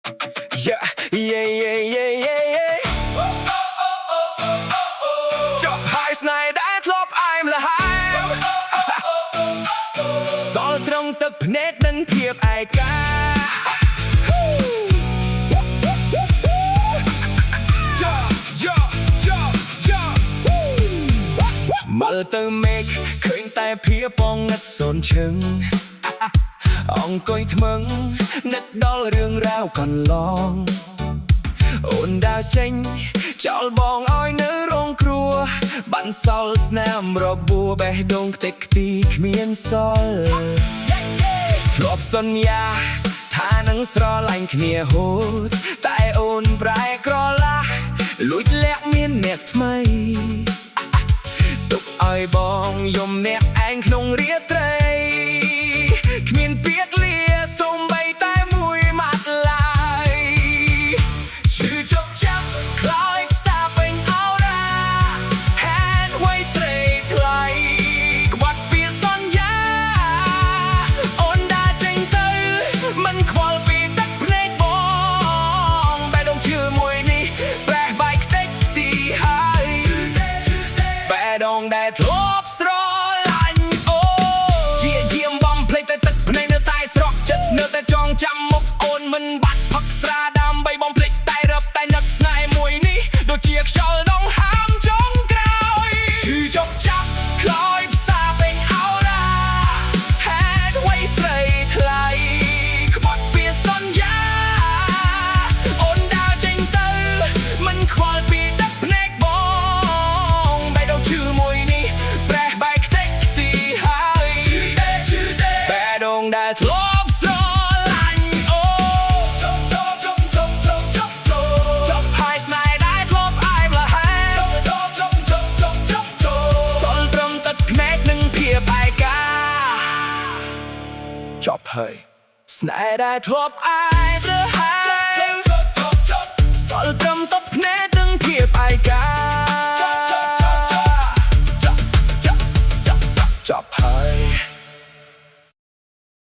Yeah, yeah, yeah, yeah, yeah, yeah ចប់ហើយស្នេហ៍ដែលធ្លាប់អែមល្ហែមសល់ត្រង់ទឹកភ្នែកនិងភាពឯកាមើលទៅមេឃឃើញតែភាពបងនឹកសូនឈឹងអង្គុយថ្មឹងនឹកដល់រឿងរ៉ាវកន្លងអូនដើរចេញចោលបងឲ្យនៅរងគ្រោះបានសល់ស្នាមរបួរបេះដូងខ្ទេចខ្ទីគ្មានសល់ធ្លាប់សន្យាថានឹងស្រឡាញ់គ្នាហូតតែអូនប្រែក្រឡាស់លួចលាក់មានអ្នកថ្មីទុកឲ្យបងយំអ្នកឯងក្នុងរាត្រីគ្មានពាក្យលាសូម្បីតែមួយម៉ាត់ឡើយឈឺជប់ចាប់ខ្លោចផ្សាពេញអោរាហេតុអ្វីស្រីថ្លៃក្បត់ពីសន្យាអូនដើរចេញទៅមិនខ្វល់ពីទឹកភ្នែកបងបែរដងឈឺមួយនេះប្រេះបាយខ្ទេចខ្ទីហើយបែរដងដែលធ្លាប់ស្រឡាញ់អូជាយាមបំភ្លេចតែទឹកភ្នែកនៅតែស្រក់ចិត្តនៅតែចងចាំមុខអូនមិនបាត់ផឹកស្រាដើម្បីបំភ្លេចតែរឹបតែនឹកស្នេហ៍មួយនេះដូចជាខ្យល់ដងហាមចុងក្រោយឈឺជប់ចាប់ខ្លោចផ្សាពេញអោរាហេតុអ្វីស្រីថ្លៃក្បត់ពីសន្យាអូនដើរចេញទៅមិនខ្វល់ពីទឹកភ្នែកបងបែរដងឈឺមួយនេះប្រេះបែកខ្ទេចខ្ទីហើយបែរដងដែលធ្លាប់ស្រឡាញ់អូចប់ហើយស្នេហ៍ដែលធ្លាប់អែមល្ហែមសល់ត្រឹមទឹកភ្នែកនិងភាពឯកាចប់ហើយស្នេហ៍ដែលធ្លាប់អែមល្ហែមសល់ត្រឹមទឹកភ្នែកនិងភាពឯកា